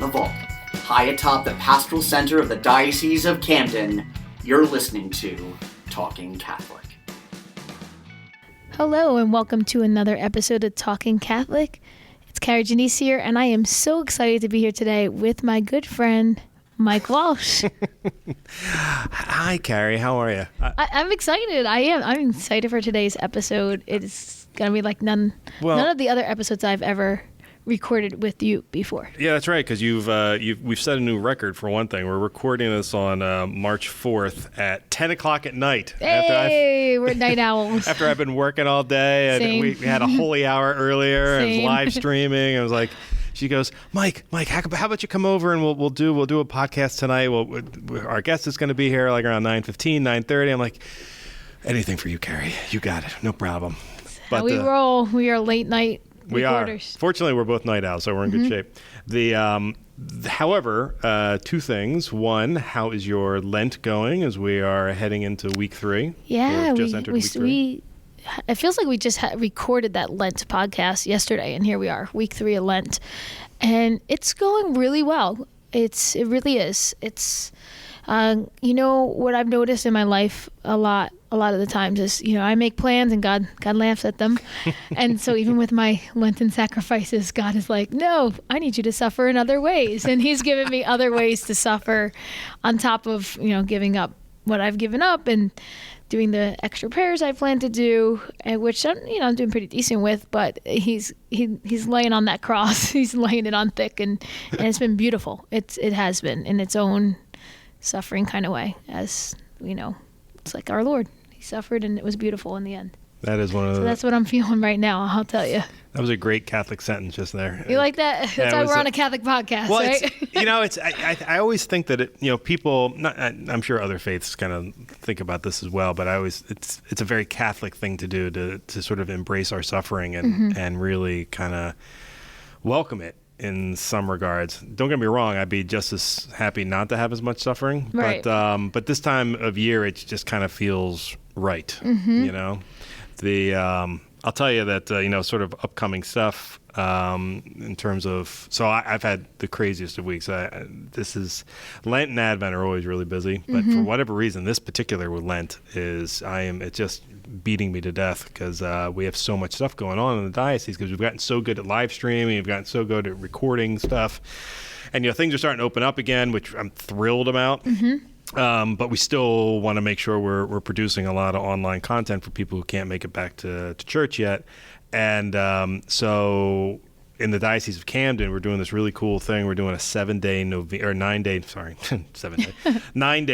the vault, high atop the pastoral center of the Diocese of Camden, you're listening to Talking Catholic. Hello and welcome to another episode of Talking Catholic. It's Kari, Janisse here, and I am so excited to be here today with my good friend, Mike Walsh. Hi, Kari. How are you? I'm excited. I am. I'm excited for today's episode. It's going to be like none of the other episodes I've ever recorded with you before. Yeah, that's right, because we've set a new record for one thing. We're recording this on March 4th at 10 o'clock at night. Hey, we're night owls. After I've been working all day, and we had a holy hour earlier, and it was live streaming. I was like, she goes, Mike, how about you come over and we'll do a podcast tonight. Our guest is going to be here like around 9:15, 9:30. I'm like, anything for you, Kari. You got it. No problem. But how we roll. We are late night. We recorders. Are. Fortunately, we're both night owls, so we're in good shape. However, two things. One, how is your Lent going as we are heading into week 3? Yeah, just entered week 3. It feels like we just recorded that Lent podcast yesterday, and here we are, week 3 of Lent, and it's going really well. It really is. It's what I've noticed in my life a lot of the times is, I make plans and God laughs at them. And so even with my Lenten sacrifices, God is like, no, I need you to suffer in other ways. And he's given me other ways to suffer on top of, giving up what I've given up and doing the extra prayers I plan to do, which I'm doing pretty decent with, but he's laying on that cross. He's laying it on thick, and it's been beautiful. It has been in its own suffering kind of way, as we know. It's like our Lord. He suffered, and it was beautiful in the end. That is one of So that's what I'm feeling right now, I'll tell you. That was a great Catholic sentence just there. You like that? That's why we're on a Catholic podcast, right? I always think that people, I'm sure other faiths kind of think about this as well, but it's a very Catholic thing to do to sort of embrace our suffering and really kind of welcome it in some regards. Don't get me wrong, I'd be just as happy not to have as much suffering, right. But this time of year, it just kind of feels right, I'll tell you that, sort of upcoming stuff in terms of, so I've had the craziest of weeks. This is, Lent and Advent are always really busy, but for whatever reason, this particular with Lent it's just beating me to death because we have so much stuff going on in the diocese because we've gotten so good at live streaming, we've gotten so good at recording stuff, and things are starting to open up again, which I'm thrilled about. But we still want to make sure we're producing a lot of online content for people who can't make it back to church yet. And so in the Diocese of Camden, we're doing this really cool thing. We're doing a 9-day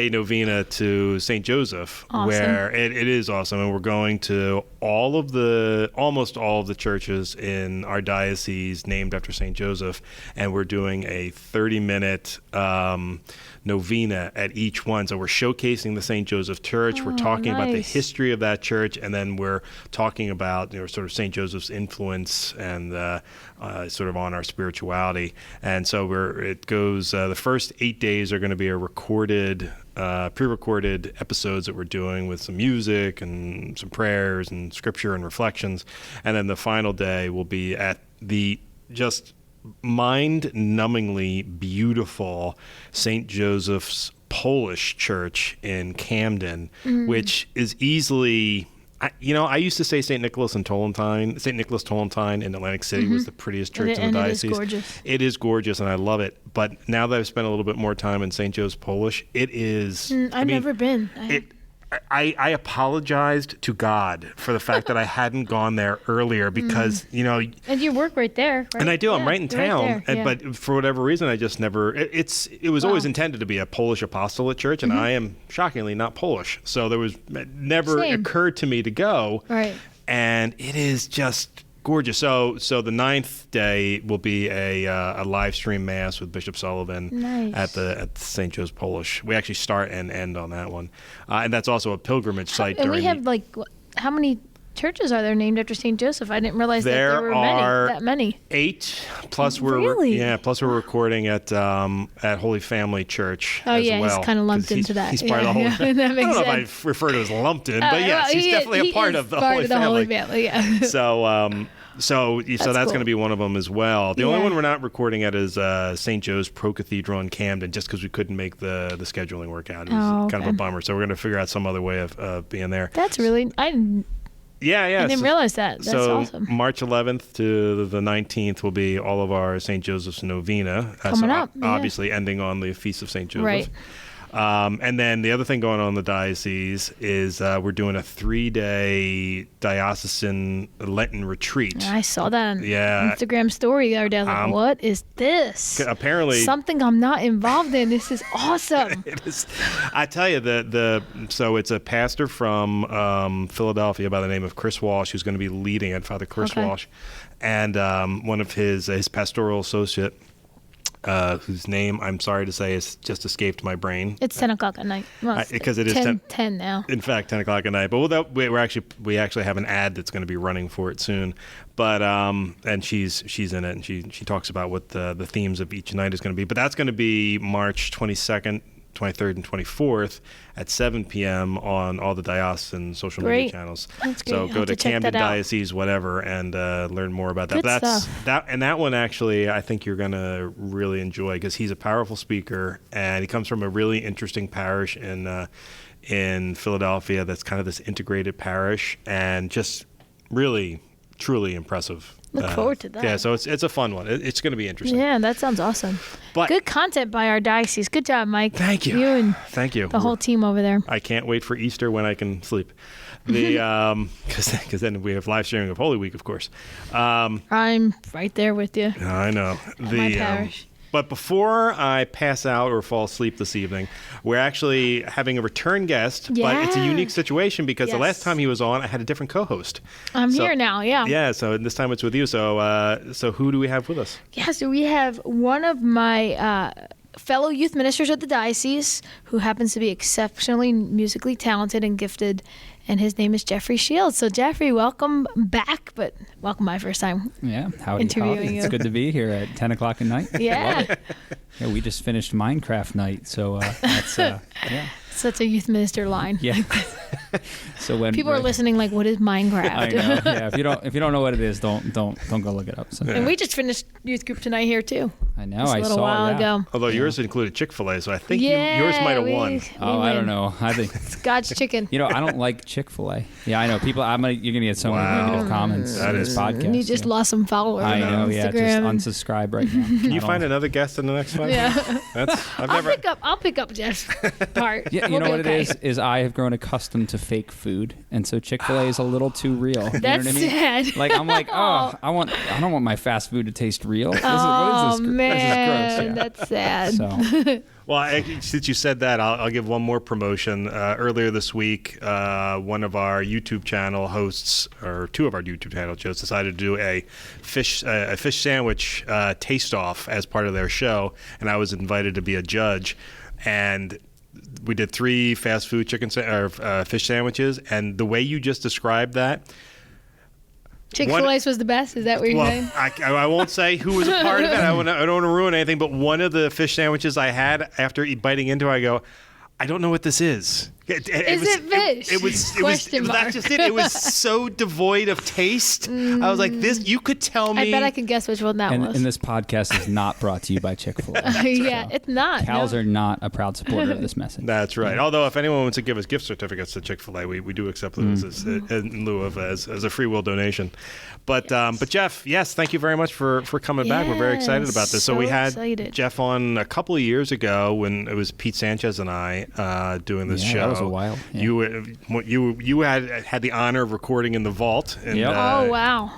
novena to St. Joseph, awesome. Where it is awesome. And we're going to almost all of the churches in our diocese named after St. Joseph. And we're doing a 30-minute novena at each one. So we're showcasing the St. Joseph Church. We're talking about the history of that church, and then we're talking about sort of St. Joseph's influence and sort of on our spirituality. And so it goes. The first 8 days are going to be a recorded, pre-recorded episodes that we're doing with some music and some prayers and scripture and reflections. And then the final day will be at the just mind-numbingly beautiful St. Joseph's Polish Church in Camden, which is easily, I used to say St. Nicholas Tolentine in Atlantic City was the prettiest church in the diocese. It is gorgeous. It is gorgeous, and I love it. But now that I've spent a little bit more time in St. Joe's Polish, it is... I've never been. I apologized to God for the fact that I hadn't gone there earlier because, And you work right there, right? And I do. I'm right in town. Right but for whatever reason, I just never... It was always intended to be a Polish apostolate church, and I am shockingly not Polish. So it never occurred to me to go. Right. And it is just gorgeous. So the 9th day will be a live stream mass with Bishop Sullivan at St. Joe's Polish. We actually start and end on that one, and that's also a pilgrimage site. And we have how many churches are there named after St. Joseph? I didn't realize there were that many. 8 plus plus we're recording at Holy Family Church. Oh as well, he's kind of lumped into that. He's part of the Holy Family. That makes I don't know sense. if I refer to as lumped in, but yes, he's definitely a part of the Holy Family. Yeah. So So that's cool. going to be one of them as well. The only one we're not recording at is St. Joe's Pro Cathedral in Camden, just because we couldn't make the scheduling work out. It was kind of a bummer. So we're going to figure out some other way of being there. That's really I didn't realize that. That's awesome. March 11th to the 19th will be all of our St. Joseph's Novena. Coming up. Obviously ending on the Feast of St. Joseph. Right. And then the other thing going on in the diocese is we're doing a 3-day diocesan Lenten retreat. I saw that on Instagram story the other day. I was like, what is this? Apparently. Something I'm not involved in. This is awesome. It is. I tell you, so it's a pastor from Philadelphia by the name of Chris Walsh who's going to be leading it, Father Chris Walsh, and one of his pastoral associate, whose name I'm sorry to say has just escaped my brain. It's 10 o'clock at night. Well, because it is 10 now. In fact, 10 o'clock at night. But we actually have an ad that's going to be running for it soon. But and she's in it, and she talks about what the themes of each night is going to be. But that's going to be March 22nd, 23rd, and 24th at 7 p.m. on all the diocesan social media channels. That's great. So go to Camden Diocese, whatever, and learn more about that. Good stuff. That one actually, I think you're going to really enjoy because he's a powerful speaker and he comes from a really interesting parish in Philadelphia. That's kind of this integrated parish and just really, truly impressive. Look forward to that. Yeah, so it's a fun one. It's going to be interesting. Yeah, that sounds awesome. But good content by our diocese. Good job, Mike. Thank you. You and thank you. The whole team over there. I can't wait for Easter when I can sleep. Because then we have live streaming of Holy Week, of course. I'm right there with you. I know. My parish. But before I pass out or fall asleep this evening, we're actually having a return guest. Yeah. But it's a unique situation because the last time he was on, I had a different co-host. I'm here now, yeah. Yeah, so this time it's with you. So who do we have with us? Yeah, so we have one of my fellow youth ministers at the diocese who happens to be exceptionally musically talented and gifted, and his name is Jeffrey Shields. So Jeffrey, welcome back, but welcome my first time. Yeah, howdy, interviewing you. It's good to be here at 10 o'clock at night. Yeah. Yeah, we just finished Minecraft night, so that's yeah. Such a youth minister line. Yeah. So when people are listening, like, what is Minecraft? I know. Yeah. If you don't know what it is, don't go look it up. So. And we just finished youth group tonight here too. I know. Just a little while ago. Although yours included Chick-fil-A, so I think yours might have won. I don't know. I think it's God's chicken. I don't like Chick-fil-A. Yeah, I know. People, you're gonna get so many negative comments on this podcast. And you just lost some followers. I know. On Yeah, Instagram. just unsubscribe right now. Can you find another guest in the next one? Yeah. I'll pick up Jeff's part. Yeah, you know what it is I have grown accustomed to fake food, and so Chick-fil-A is a little too real. You That's know what I mean? sad. Like I'm like, I don't want my fast food to taste real. What is this? Man, This is gross. that's sad. So. Well, since you said that, I'll give one more promotion. Earlier this week, one of our YouTube channel hosts, or two of our YouTube channel hosts, decided to do a fish sandwich taste-off as part of their show, and I was invited to be a judge. And we did 3 fast food fish sandwiches, and the way you just described that. Chick-fil-A's was the best? Is that what you're saying? I won't say who was a part of it. I don't want to ruin anything, but one of the fish sandwiches I had after biting into it, I go, I don't know what this is. Is it fish? It was That's just it. It was so devoid of taste. I was like, this, you could tell me. I bet I can guess which one that was. And this podcast is not brought to you by Chick-fil-A. Yeah, it's not. Cows are not a proud supporter of this message. That's right. Although if anyone wants to give us gift certificates to Chick-fil-A, we do accept those in lieu of as a free will donation. But Jeff, yes, thank you very much for coming back. We're very excited about this. So we had Jeff on a couple of years ago when it was Pete Sanchez and I doing this show. That was a while. Yeah. You had the honor of recording in the vault. And, oh wow!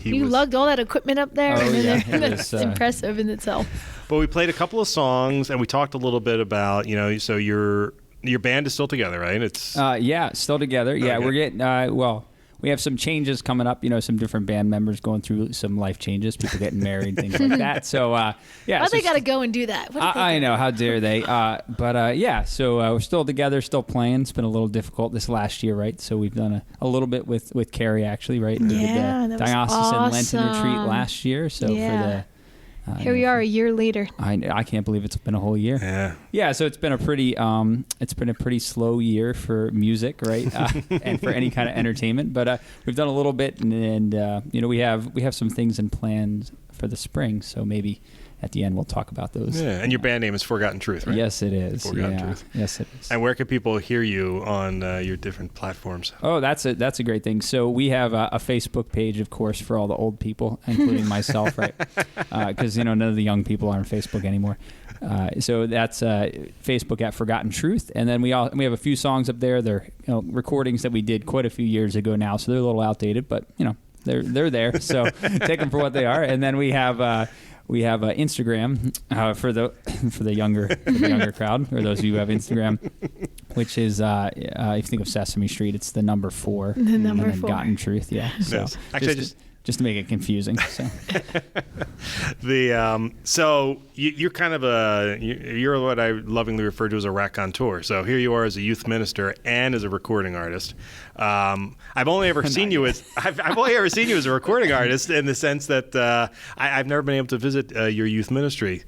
You lugged all that equipment up there. Oh, yeah. That's impressive in itself. But we played a couple of songs and we talked a little bit about so your band is still together, right? It's still together. Yeah, okay. We're getting we have some changes coming up, some different band members going through some life changes, people getting married, things like that. So, Why they got to go and do that? I know, how dare they? So we're still together, still playing. It's been a little difficult this last year, right? So we've done a little bit with Kari, actually, right? We did the Diocesan Lenten retreat last year. So Here we are a year later. I can't believe it's been a whole year. Yeah. So it's been a pretty slow year for music, right? And for any kind of entertainment. But we've done a little bit, and we have some things in plans for the spring. So maybe at the end we'll talk about those. Yeah. And your band name is Forgotten Truth, right? Yes, it is. Forgotten Truth. Yes, it is. And where can people hear you on your different platforms? Oh, that's a great thing. So we have a Facebook page, of course, for all the old people, including myself, right? Because none of the young people are on Facebook anymore. So that's Facebook at Forgotten Truth, and then we have a few songs up there. They're recordings that we did quite a few years ago now, so they're a little outdated, but they're there. So take them for what they are. And then we have Instagram for the younger crowd, or those of you who have Instagram, which is if you think of Sesame Street, it's the number 4, the number 4, Forgotten Truth. Yeah. So yes. Actually, just to make it confusing. So so you're kind of you're what I lovingly refer to as a raconteur. So here you are as a youth minister and as a recording artist. I've only ever seen you as a recording artist in the sense that I've never been able to visit your youth ministry.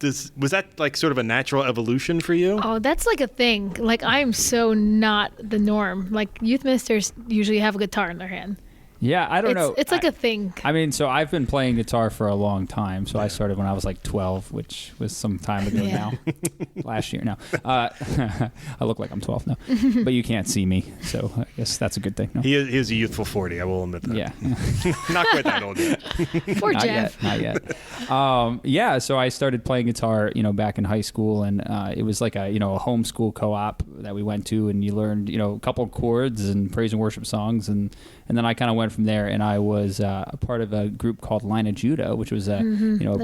Was that like sort of a natural evolution for you? Oh, that's like a thing. Like, I'm so not the norm. Like, youth ministers usually have a guitar in their hand. Yeah, I don't know. It's like a thing. I mean, so I've been playing guitar for a long time. So I started when I was like 12, which was some time ago now. Last year now. I look like I'm 12 now. But you can't see me, so I guess that's a good thing. No? He is a youthful 40, I will admit that. Yeah. Not quite that old yet. Poor Jeff. Not yet. So I started playing guitar, back in high school, and it was like a homeschool co-op that we went to, and you learned, a couple of chords and praise and worship songs, and then I kind of went from there, and I was a part of a group called Line of Judah, which was a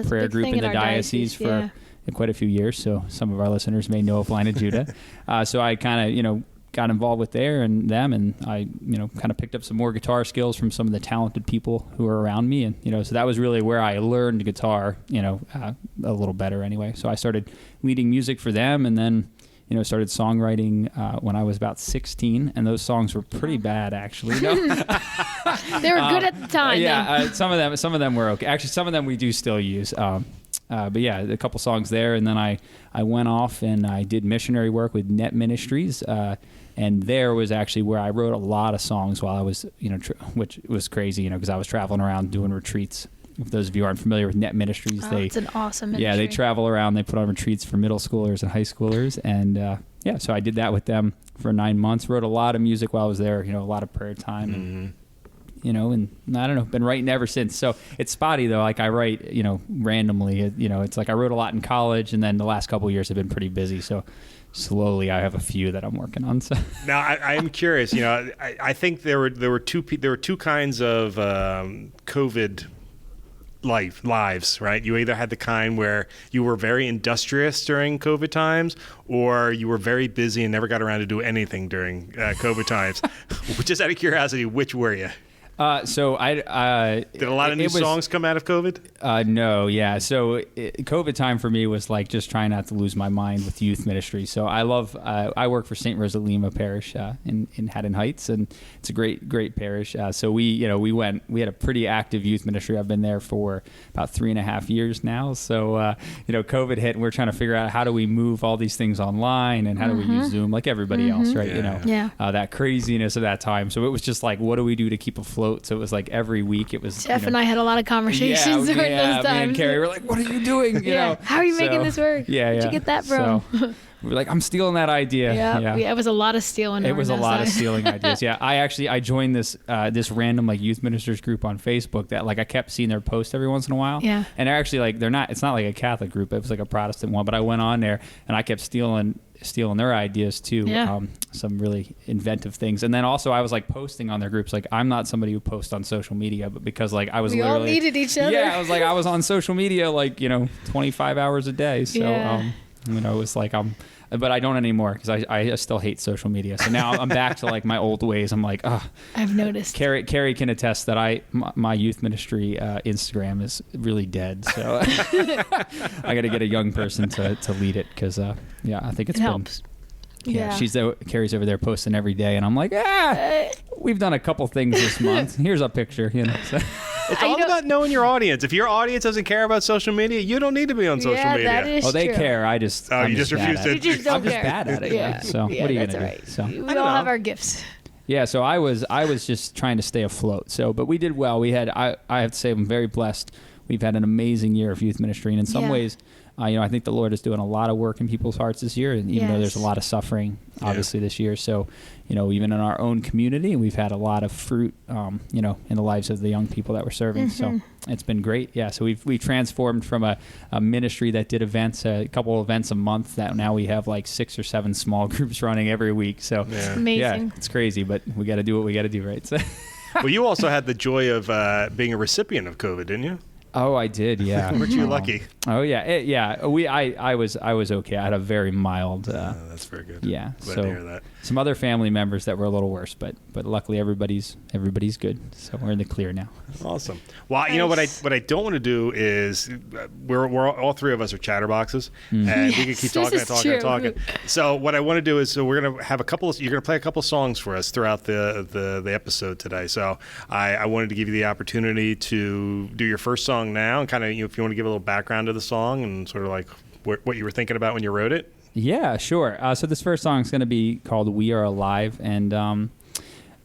prayer group in the diocese for quite a few years. So some of our listeners may know of Line of Judah. So I kind of got involved with them, and I kind of picked up some more guitar skills from some of the talented people who were around me, and so that was really where I learned guitar, a little better anyway. So I started leading music for them, and then started songwriting when I was about 16, and those songs were pretty bad, actually. No? They were good at the time. Yeah, some of them were okay. Actually, some of them we do still use. But yeah, a couple songs there, and then I went off and I did missionary work with Net Ministries, and there was actually where I wrote a lot of songs while I was, which was crazy, because I was traveling around doing retreats. If those of you aren't familiar with Net Ministries, it's an awesome ministry. Yeah, they travel around. They put on retreats for middle schoolers and high schoolers, and so I did that with them for 9 months. Wrote a lot of music while I was there. A lot of prayer time, and and I don't know, been writing ever since. So it's spotty though. Like I write, randomly. It's like I wrote a lot in college, and then the last couple of years have been pretty busy. So slowly, I have a few that I'm working on. So now I am curious. I think there were two kinds of COVID lives, right? You either had the kind where you were very industrious during COVID times, or you were very busy and never got around to do anything during COVID times. Just out of curiosity, which were you? So I did a lot of new songs come out of COVID? No, yeah. So COVID time for me was like just trying not to lose my mind with youth ministry. So I work for St. Rose of Lima Parish in Haddon Heights, and it's a great parish. So we had a pretty active youth ministry. I've been there for about 3.5 years now. So COVID hit, and we're trying to figure out how do we move all these things online, and how do we use Zoom like everybody else, right? That craziness of that time. So it was just like, what do we do to keep afloat? So it was like every week it was. Jeff and I had a lot of conversations during those times. Me and Kari were like, "What are you doing? How are you making this work? Where'd you get that from?" So, we're like, I'm stealing that idea. Yeah, it was a lot of stealing. It was a lot of stealing ideas. Yeah, I joined this random like youth ministers group on Facebook that like I kept seeing their posts every once in a while. Yeah, and they're actually like it's not like a Catholic group. It was like a Protestant one. But I went on there and I kept stealing their ideas too. Yeah. Some really inventive things. And then also I was like posting on their groups. Like I'm not somebody who posts on social media, but because like I was we all needed each other. Yeah, I was on social media like 25 hours a day. So it was like but I don't anymore because I still hate social media. So now I'm back to like my old ways. I'm like, I've noticed. Kari can attest that my youth ministry Instagram is really dead. So I got to get a young person to lead it because I think it helps. Yeah, Kari's over there posting every day, and I'm like, we've done a couple things this month. Here's a picture, So. It's all about knowing your audience. If your audience doesn't care about social media, you don't need to be on social media. That is they true. care. You just refuse to. You just don't I'm just care. bad at it. Yeah. So what are you that's gonna all right. do? So We all have our gifts. yeah. So I was just trying to stay afloat. So, but we did well. I have to say I'm very blessed. We've had an amazing year of youth ministry, and in some ways, I think the Lord is doing a lot of work in people's hearts this year, and even though there's a lot of suffering, obviously this year. So, even in our own community, we've had a lot of fruit, in the lives of the young people that we're serving. So it's been great. Yeah. So we've transformed from a ministry that did events, a couple events a month, that now we have like 6 or 7 small groups running every week. So Amazing. Yeah, it's crazy, but we got to do what we got to do, right? So. Well, you also had the joy of being a recipient of COVID, didn't you? Oh, I did, yeah. Weren't you lucky? Oh, yeah, I was okay. I had a very mild. That's very good. Yeah, Glad so to hear that. some other family members that were a little worse, but luckily everybody's good. So we're in the clear now. Awesome. Well, you know what I don't want to do is we're all three of us are chatterboxes, and we could keep talking and talking. So what I want to do is we're gonna have you're gonna play a couple songs for us throughout the episode today. So I wanted to give you the opportunity to do your first song now, and kind of if you want to give a little background to the song and sort of like what you were thinking about when you wrote it. Yeah, sure. So this first song is going to be called "We Are Alive," and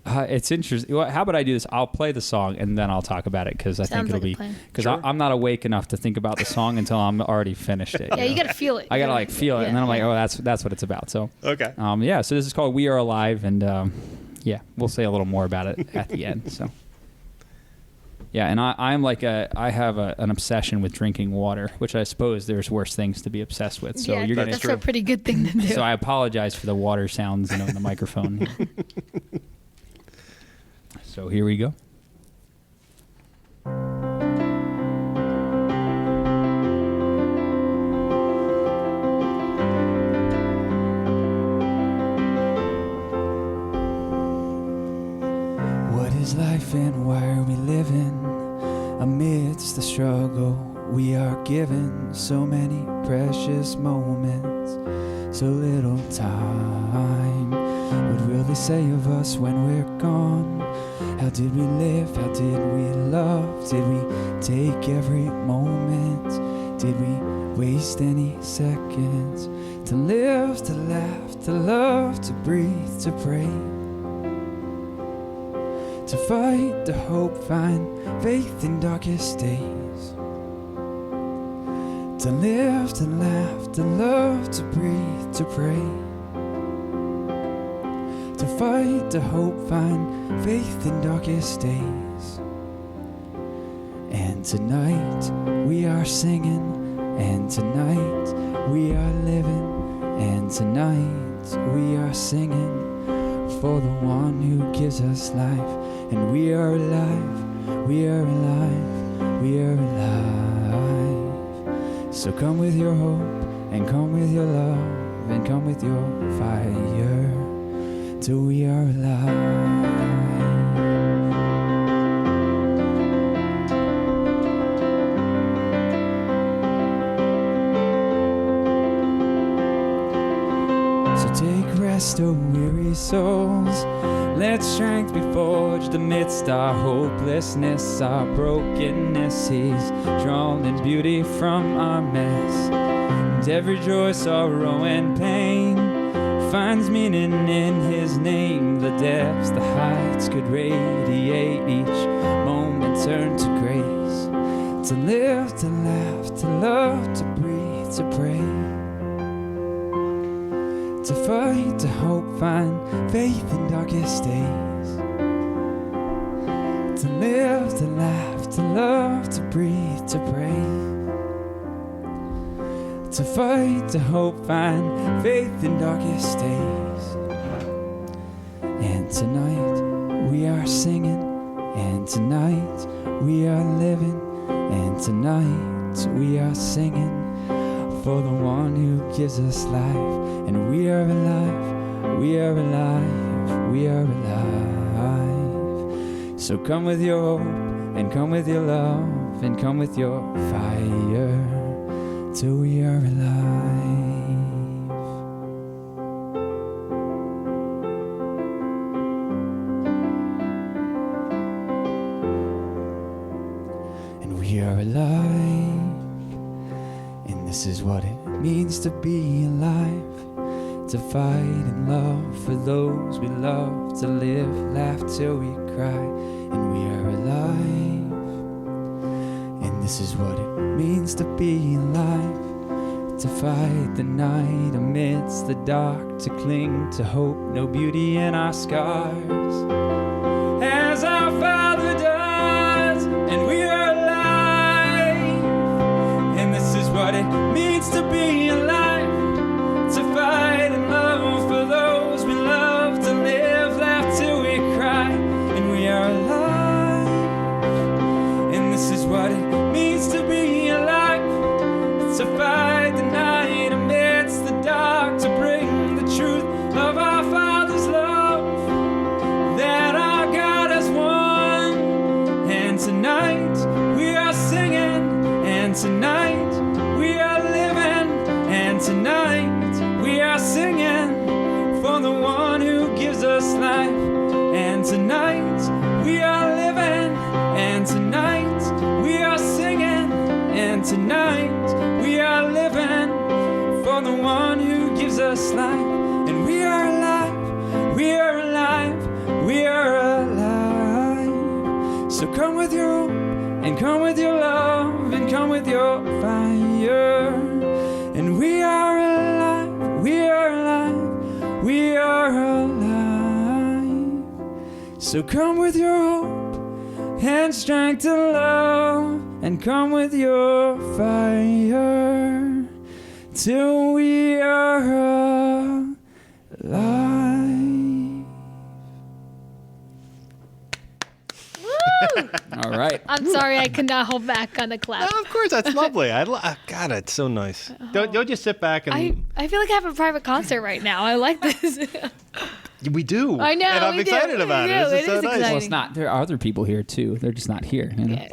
it's interesting. Well, how about I do this? I'll play the song and then I'll talk about it because I think it'll be because I'm not awake enough to think about the song until I'm already finished it. Yeah, you got to feel it. I got to feel it, and then I'm like, oh, that's what it's about. So okay. So this is called "We Are Alive," and we'll say a little more about it at the end. So. Yeah, and I have an obsession with drinking water, which I suppose there's worse things to be obsessed with. So that's a pretty good thing to do. So I apologize for the water sounds, in the microphone. So here we go. What is life and why are we living? Amidst the struggle, we are given so many precious moments, so little time. What will they say of us when we're gone? How did we live? How did we love? Did we take every moment? Did we waste any seconds? To live, to laugh, to love, to breathe, to pray, to fight, to hope, find faith in darkest days. To live, to laugh, to love, to breathe, to pray. To fight, to hope, find faith in darkest days. And tonight we are singing, and tonight we are living, and tonight we are singing for the one who gives us life. And we are alive, we are alive, we are alive. So come with your hope, and come with your love, and come with your fire, till we are alive. Take rest, O weary souls. Let strength be forged amidst our hopelessness, our brokenness. He's drawn in beauty from our mess. And every joy, sorrow, and pain finds meaning in His name. The depths, the heights could radiate, each moment turn to grace. To live, to laugh, to love, to breathe, to pray. To fight, to hope, find faith in darkest days. To live, to laugh, to love, to breathe, to pray. To fight, to hope, find faith in darkest days. And tonight we are singing, and tonight we are living, and tonight we are singing for the one who gives us life. And we are alive, we are alive, we are alive. So come with your hope, and come with your love, and come with your fire, till we are alive. is what it means to be alive, to fight in love for those we love, to live, laugh till we cry, and we are alive. And this is what it means to be alive, to fight the night amidst the dark, to cling to hope, no beauty in our scars, as our Father does, and we are alive. And this is what it means to be alive, to fight in love for those we love, to live, laugh till we cry, and we are alive. And this is what it means to be alive, to fight the night amidst the dark, to bring the truth of our Father's love, that our God has won. And tonight we are singing, and tonight we are living, and tonight we are singing for the one who gives us life. And tonight we are living, and tonight we are singing, and tonight we are living for the one who gives us life. And we are alive, we are alive, we are alive. So come with your hope, and come with your love, and come with your fire. And we are alive, we are alive, we are alive. So come with your hope and strength to love, and come with your fire, till we are alive. All right. I'm sorry, I could not hold back on the clap. No, of course, that's lovely. God, it's so nice. Don't just sit back and... I feel like I have a private concert right now. I like this. We do. I know. And I'm excited about it. This is so nice. exciting. Well, it's not. There are other people here too. They're just not here. You know?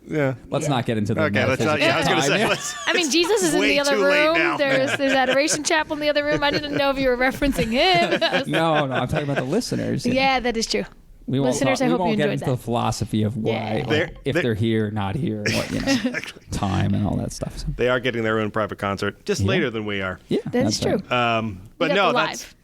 Yeah. Let's not get into the. Okay, let's not. Yeah, I was going to say. I mean, Jesus is in way the other too late room. now. There's Adoration Chapel in the other room. I didn't know if you were referencing him. No, I'm talking about the listeners. Yeah, that is true. We won't Listeners, I hope you won't get enjoyed into that. the philosophy of why, Yeah. if they're here, not here, what, time and all that stuff. So, They are getting their own private concert just later than we are. yeah, That's true. right. But got no, the live.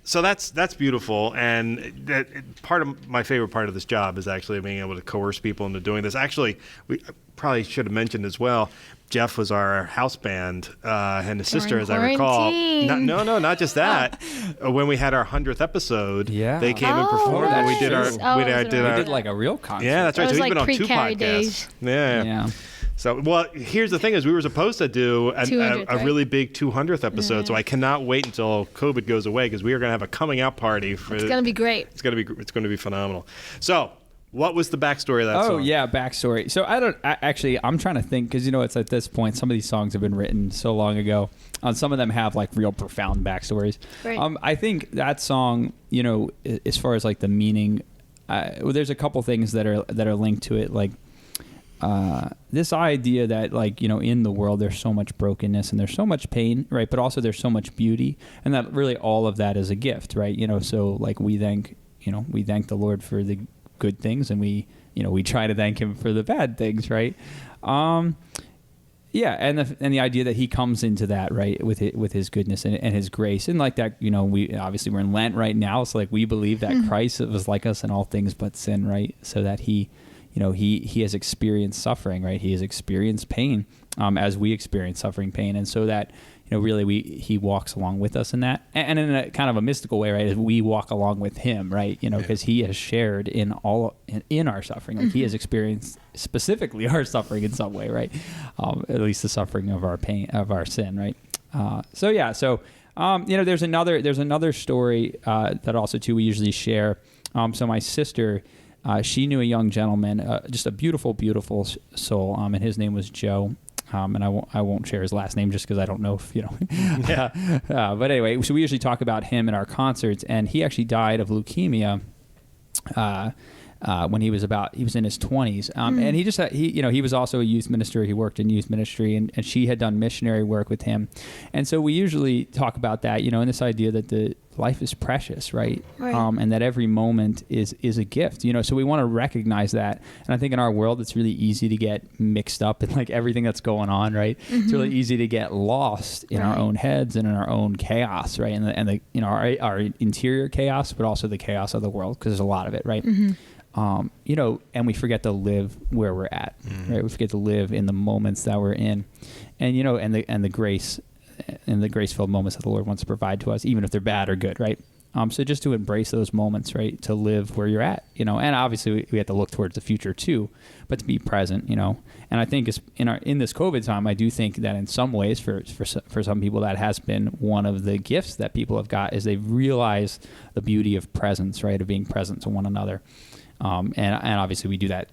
that's beautiful, and part of my favorite part of this job is actually being able to coerce people into doing this. Actually, we probably should have mentioned as well. Jeff was our house band, and his sister, as I recall. quarantine. Not just that. When we had our 100th episode, Yeah. they came and Oh, performed, and we that's did true. our Oh, we was it did right? our we did like a real concert. yeah, that's right. It So was he's like been on 2 pre-Kari podcasts. days. Yeah. So, well, here's the thing: is we were supposed to do a 200th, right? really big 200th episode. So I cannot wait until COVID goes away because we are going to have a coming out party. It's going to be great. It's going to be phenomenal. So, what was the backstory of that song? Oh yeah, backstory. So I'm trying to think because it's at this point some of these songs have been written so long ago. Some of them have like real profound backstories. Right. I think that song, as far as like the meaning, there's a couple things that are linked to it, like this idea that like in the world there's so much brokenness and there's so much pain, right? But also there's so much beauty, and that really all of that is a gift, right? So like we thank the Lord for the good things, and we try to thank him for the bad things, right? Yeah, and the idea that he comes into that, right, with his goodness and his grace, and like that, we obviously we're in Lent right now, so like we believe that Christ was like us in all things but sin, right? So that he has experienced suffering, right? He has experienced pain, as we experience suffering, pain, and so that really he walks along with us in that, and in a kind of a mystical way, right? As we walk along with him, right? Because he has shared in our suffering, like he has experienced specifically our suffering in some way, right? At least the suffering of our pain, of our sin, right? There's another story that also too we usually share. So my sister, she knew a young gentleman, just a beautiful, beautiful soul, and his name was Joe. And I won't share his last name just because I don't know if but anyway, so we usually talk about him in our concerts, and he actually died of leukemia when he was in his 20s. And he was also a youth minister. He worked in youth ministry, and she had done missionary work with him. And so we usually talk about that, and this idea that the life is precious, right? And that every moment is a gift, so we want to recognize that. And I think in our world, it's really easy to get mixed up in like everything that's going on, right? It's really easy to get lost in our own heads and in our own chaos, right? And our interior chaos, but also the chaos of the world, because there's a lot of it, right? And we forget to live where we're at, right? We forget to live in the moments that we're in, and the grace and the grace-filled moments that the Lord wants to provide to us, even if they're bad or good, right? So just to embrace those moments, right? To live where you're at, and obviously we have to look towards the future too, but to be present, And I think in this COVID time, I do think that in some ways, for some people, that has been one of the gifts that people have got, is they've realized the beauty of presence, right? Of being present to one another. And obviously we do that,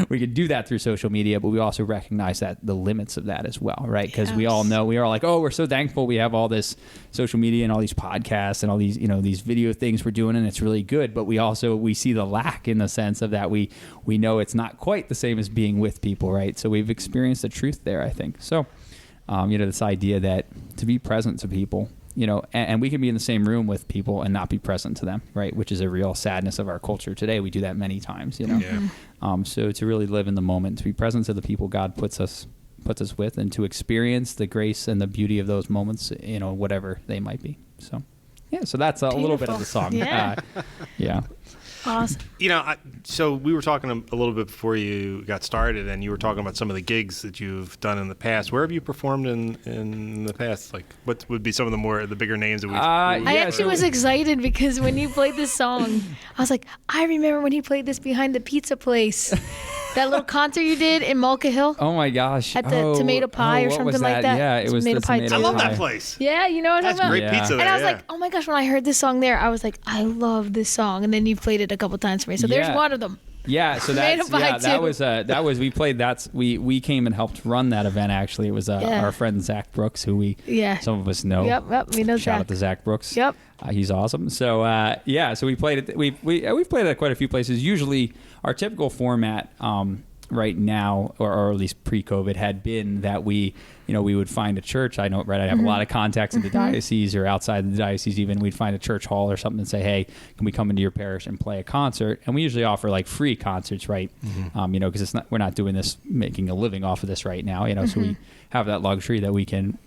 we could do that through social media, but we also recognize that the limits of that as well, right? Because we all know, we are like, oh, we're so thankful we have all this social media and all these podcasts and all these, these video things we're doing, and it's really good. But we see the lack in the sense of that we know it's not quite the same as being with people, right? So we've experienced the truth there, I think. So, this idea that to be present to people, and we can be in the same room with people and not be present to them, right? Which is a real sadness of our culture today. We do that many times, So to really live in the moment, to be present to the people God puts us with, and to experience the grace and the beauty of those moments, whatever they might be. So, so that's a little bit of the song. Yeah. Awesome. So we were talking a little bit before you got started, and you were talking about some of the gigs that you've done in the past. Where have you performed in the past? Like, what would be some of the bigger names that we've I actually was excited because when you played this song, I was like, I remember when he played this behind the pizza place. That little concert you did in Mulca Hill? Oh my gosh. At the tomato pie or something like that? Yeah, it was tomato the pie. tomato I love pie. that place. Yeah, you know what I'm talking about? That's great pizza there. And I was like, oh my gosh, when I heard this song there, I was like, I love this song. And then you played it a couple times for me. So there's one of them. Yeah, so that was we played that. We came and helped run that event. Actually, it was our friend Zach Brooks, who some of us know. Yep, we know Zach. Shout out to Zach Brooks. Yep, he's awesome. So so we played it. We've played it at quite a few places. Usually, our typical format right now, or at least pre-COVID, had been that we would find a church. I know, right? I have a lot of contacts in the diocese or outside the diocese even. We'd find a church hall or something and say, hey, can we come into your parish and play a concert? And we usually offer like free concerts, right? Because we're not doing this, making a living off of this right now, so we have that luxury that we can,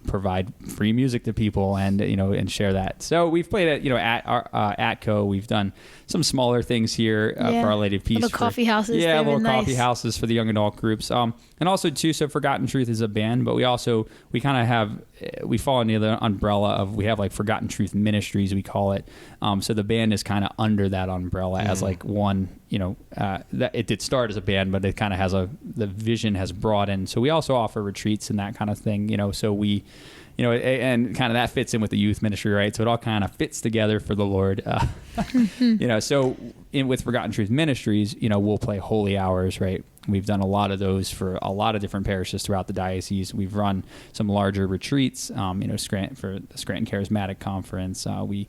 provide free music to people and, and share that. So we've played at our ATCO. We've done some smaller things here for Our Lady of Peace. Little coffee houses. Yeah, little coffee houses for the young adult groups. And also too, so Forgotten Truth is a band, but we kind of have, we fall under the umbrella of, we have like Forgotten Truth Ministries, we call it. So the band is kind of under that umbrella as like one, that it did start as a band, but it kind of has the vision has broadened. So we also offer retreats and that kind of thing, so we, and kind of that fits in with the youth ministry, right? So it all kind of fits together for the Lord. So with Forgotten Truth Ministries, we'll play holy hours, right? We've done a lot of those for a lot of different parishes throughout the diocese. We've run some larger retreats, for the Scranton Charismatic Conference. We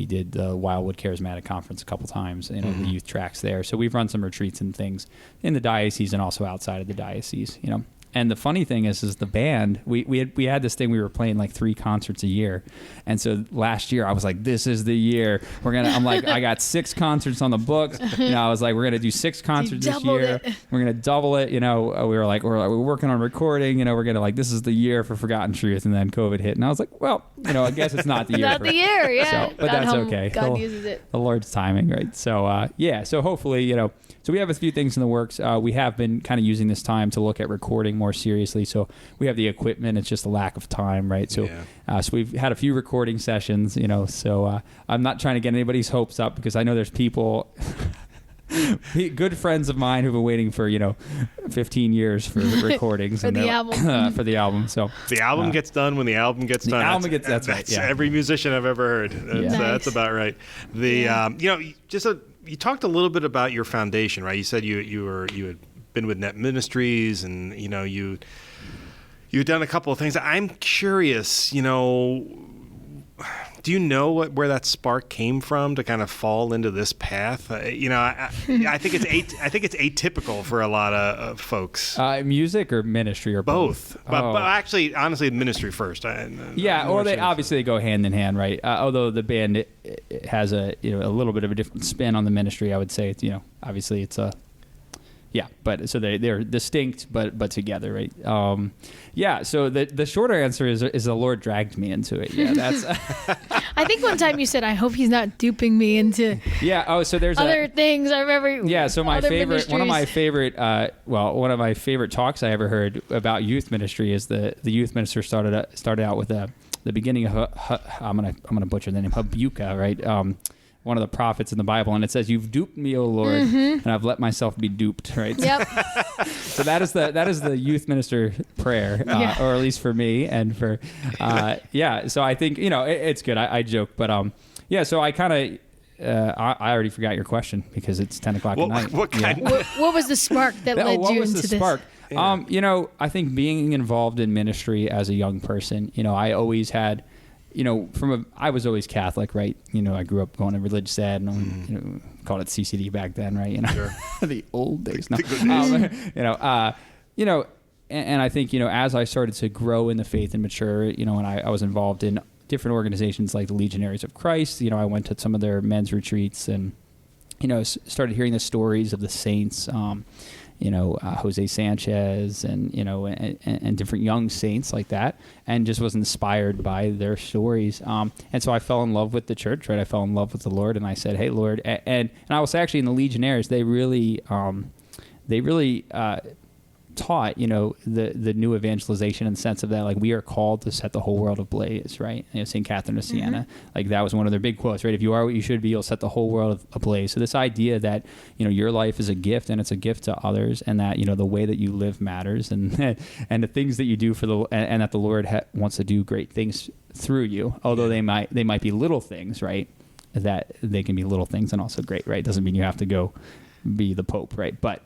did the Wildwood Charismatic Conference a couple times, the youth tracks there. So we've run some retreats and things in the diocese and also outside of the diocese, And the funny thing is the band, we had this thing, we were playing like 3 concerts a year. And so last year I was like, this is the year. I'm like, I got 6 concerts on the books. I was like, we're going to do 6 concerts this year. We're going to double it. We were like, we're working on recording, we're going to this is the year for Forgotten Truth. And then COVID hit. And I was like, well, I guess it's not the year. Not the year, yeah. So, but that's okay. God uses it. The Lord's timing, right? So, so hopefully, so we have a few things in the works. We have been kind of using this time to look at recording more seriously. So we have the equipment. It's just a lack of time, right? So, so we've had a few recording sessions, so I'm not trying to get anybody's hopes up because I know there's people, good friends of mine who've been waiting for, 15 years for recordings. For the album. For the album. So the album gets done when the album gets done. That's right. Yeah. Every musician I've ever heard. That's about right. You talked a little bit about your foundation, right? You said you had been with Net Ministries, and you'd done a couple of things. I'm curious, Do you know where that spark came from to kind of fall into this path? I think it's atypical for a lot of folks. Music or ministry or both? But actually, honestly, ministry first. Obviously they go hand in hand, right? Although the band it has a little bit of a different spin on the ministry, I would say. It's, obviously it's a. Yeah, but so they're distinct, but together, right? So the shorter answer is the Lord dragged me into it. Yeah, that's. I think one time you said, "I hope he's not duping me into." Yeah. Oh, so there's other things I remember. Yeah. So one of my favorite talks I ever heard about youth ministry is the youth minister started out with the beginning of I'm gonna butcher the name, Habakkuk, right? One of the prophets in the Bible, and it says, "You've duped me, O Lord, and I've let myself be duped." Right. Yep. So that is the youth minister prayer, or at least for me, and for So I think it's good. I joke, but So I kind of. I already forgot your question because it's 10 o'clock at night. What was the spark that led you into this? Spark? Yeah. I think being involved in ministry as a young person, I always had. I was always Catholic, right? I grew up going to religious ed, and called it CCD back then, right? Sure. The old days. No. And I think as I started to grow in the faith and mature, and I was involved in different organizations like the Legionaries of Christ. I went to some of their men's retreats, and started hearing the stories of the saints. Jose Sanchez and different young saints like that, and just was inspired by their stories. And so I fell in love with the church, right? I fell in love with the Lord, and I said, "Hey, Lord," and I was actually in the Legionnaires. They really taught, the new evangelization in the sense of that, like, we are called to set the whole world ablaze, right? St. Catherine of Siena, like, that was one of their big quotes, right? If you are what you should be, you'll set the whole world ablaze. So this idea that, your life is a gift, and it's a gift to others, and that, the way that you live matters, and and the things that you do and that the Lord wants to do great things through you, although they might be little things, right? That they can be little things and also great, right? Doesn't mean you have to go be the Pope, right? But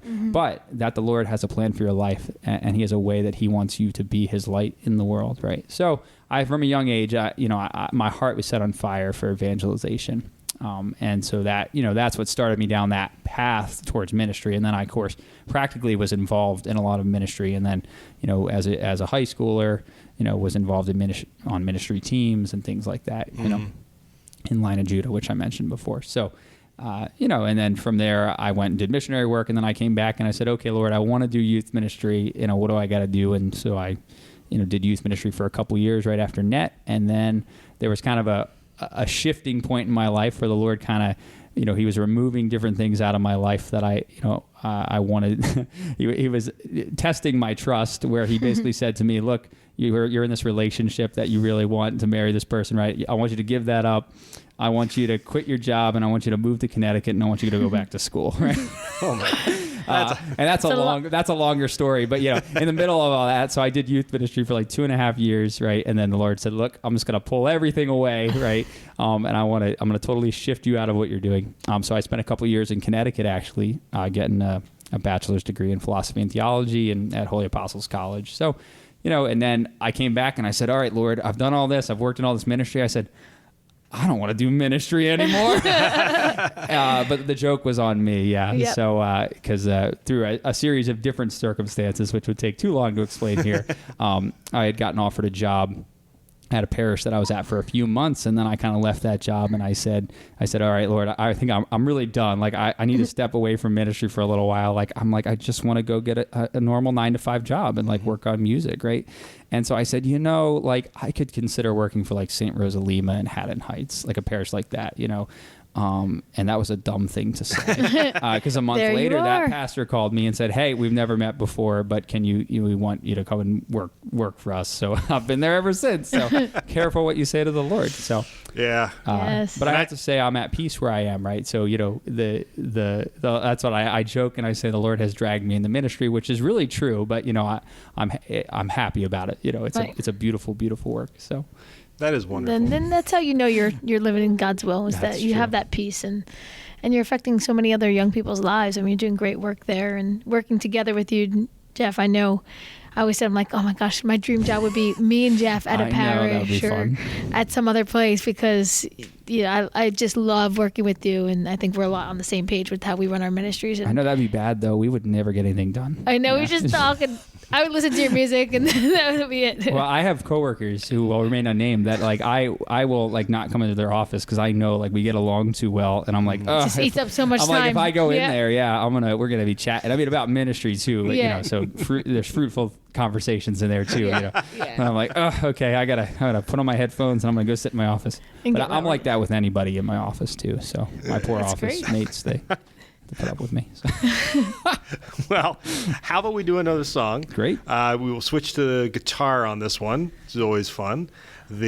that the Lord has a plan for your life, and He has a way that He wants you to be His light in the world, right? So from a young age, my heart was set on fire for evangelization, and so that that's what started me down that path towards ministry. And then I, of course, practically was involved in a lot of ministry, and then as a high schooler, was involved in on ministry teams and things like that, in Line of Judah, which I mentioned before. So. And then from there, I went and did missionary work, and then I came back and I said, "Okay, Lord, I want to do youth ministry. What do I got to do?" And so I, did youth ministry for a couple years right after NET, and then there was kind of a shifting point in my life where the Lord kind of, He was removing different things out of my life that I wanted. He was testing my trust, where He basically said to me, "Look, you're in this relationship that you really want to marry this person, right? I want you to give that up. I want you to quit your job, and I want you to move to Connecticut, and I want you to go back to school." Right? Oh my! That's a longer story, but in the middle of all that, so I did youth ministry for like 2.5 years, right? And then the Lord said, "Look, I'm just going to pull everything away, right? And I'm going to totally shift you out of what you're doing." So I spent a couple years in Connecticut, actually, getting a bachelor's degree in philosophy and theology, and at Holy Apostles College. So, and then I came back and I said, "All right, Lord, I've done all this. I've worked in all this ministry." I said, "I don't want to do ministry anymore." But the joke was on me, yeah. Yep. So, because through a series of different circumstances, which would take too long to explain here, I had gotten offered a job at a parish that I was at for a few months, and then I kind of left that job, and I said, "All right, Lord, I think I'm really done. Like, I need to step away from ministry for a little while. Like, I just want to go get a normal 9-to-5 job and like work on music, right?" And so I said, like, I could consider working for like St. Rose of Lima and Haddon Heights, like a parish like that, and that was a dumb thing to say, because a month later that pastor called me and said, "Hey, we've never met before, but we want you to come and work for us." So I've been there ever since. So careful what you say to the Lord. So yeah, yes. But I have to say I'm at peace where I am, right? So that's what I joke, and I say the Lord has dragged me in the ministry, which is really true. But I'm happy about it. It's a beautiful, beautiful work. So. That is wonderful. Then that's how you're living in God's will, is that you have that peace, and you're affecting so many other young people's lives. I mean, you're doing great work there, and working together with you, Jeff. I know I always said, I'm like, oh my gosh, my dream job would be me and Jeff at a parish or at some other place, because I just love working with you, and I think we're a lot on the same page with how we run our ministries. And I know that'd be bad though. We would never get anything done. I know, we just talk, and I would listen to your music, and that would be it. Well, I have coworkers who will remain unnamed that like I will like not come into their office because I know like we get along too well, and I'm like, oh, just eats up so much I'm time. like, if I go in there, we're gonna be chatting. I mean, about ministry too, so there's fruitful conversations in there too. And I'm like, oh, okay, I gotta put on my headphones and I'm gonna go sit in my office. But I'm like that with anybody in my office too. So my poor office mates, they put up with me. So. Well, how about we do another song? Great. We will switch to the guitar on this one. It's always fun. What's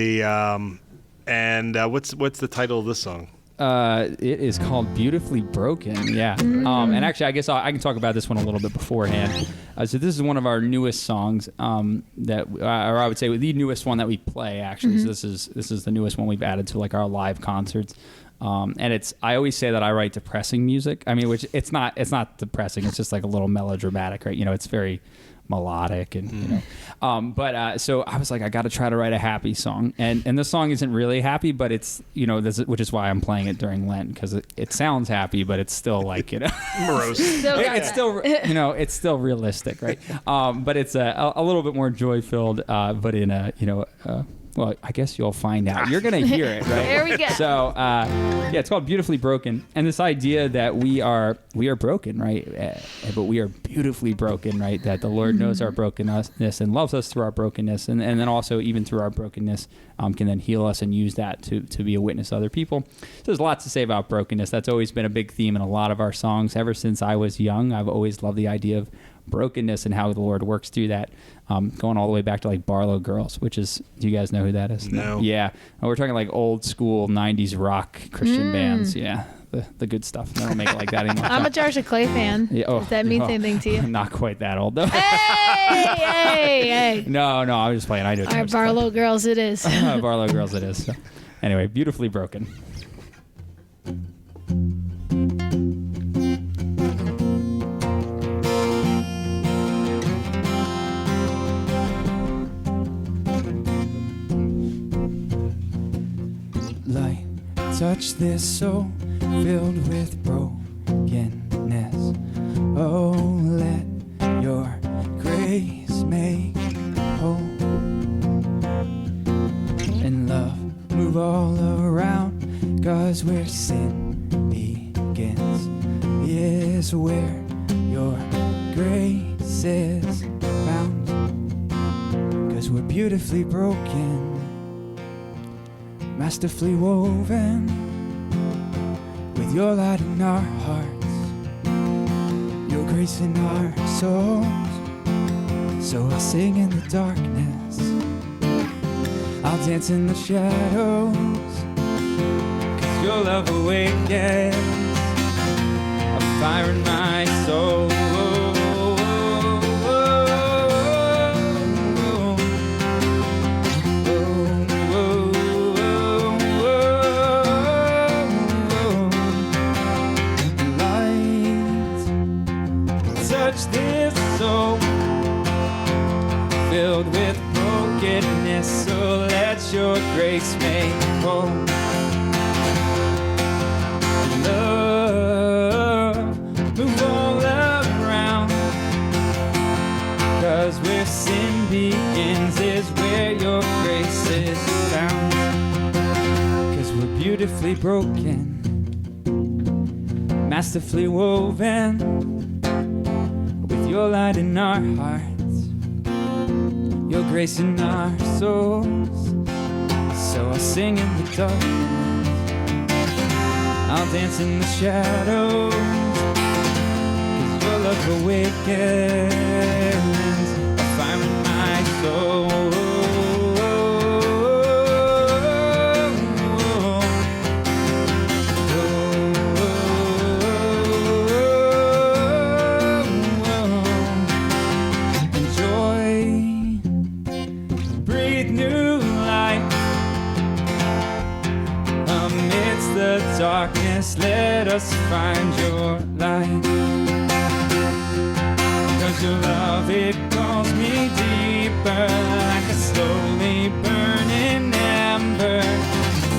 the title of this song? It is called Beautifully Broken. Yeah. And actually, I guess I can talk about this one a little bit beforehand. So this is one of our newest songs or I would say the newest one that we play, actually. So this is the newest one we've added to like our live concerts. And I always say that I write depressing music. I mean, which it's not depressing. It's just like a little melodramatic, right? It's very melodic and, so I was like, I got to try to write a happy song. And the song isn't really happy, but it's, which is why I'm playing it during Lent, because it sounds happy, but it's still like, morose. It's still, it's still realistic, right? But it's a little bit more joy filled, but in a, well, I guess you'll find out. You're going to hear it, right? There we go. So, it's called Beautifully Broken. And this idea that we are broken, right? But we are beautifully broken, right? That the Lord knows our brokenness and loves us through our brokenness. And then also, even through our brokenness, can then heal us and use that to be a witness to other people. So there's lots to say about brokenness. That's always been a big theme in a lot of our songs. Ever since I was young, I've always loved the idea of brokenness and how the Lord works through that, going all the way back to like Barlow Girls, which is, do you guys know who that is? No. Yeah. We're talking like old school 90s rock Christian bands. Yeah. The good stuff. They don't make it like that anymore. I'm a Jars Clay fan. Yeah, Does that mean anything to you? Not quite that old though. Hey. No, I was just playing. I do. Our Barlow Girls it is. Barlow Girls it is. So, anyway, Beautifully Broken. Light, touch this soul filled with brokenness. Oh, let your grace make whole. And love move all around, 'cause where sin begins is where your grace is found. 'Cause we're beautifully broken, masterfully woven, with your light in our hearts, your grace in our souls. So I'll sing in the darkness, I'll dance in the shadows, 'cause your love awakens a fire in my soul. This soul filled with brokenness, so let your grace make whole. Love, move all around, 'cause where sin begins is where your grace is found. 'Cause we're beautifully broken, masterfully woven, your light in our hearts, your grace in our souls. So I'll sing in the darkness, I'll dance in the shadows, 'cause your love awakens a fire in my soul. Darkness, let us find your light, 'cause Your love, it calls me deeper, like a slowly burning ember.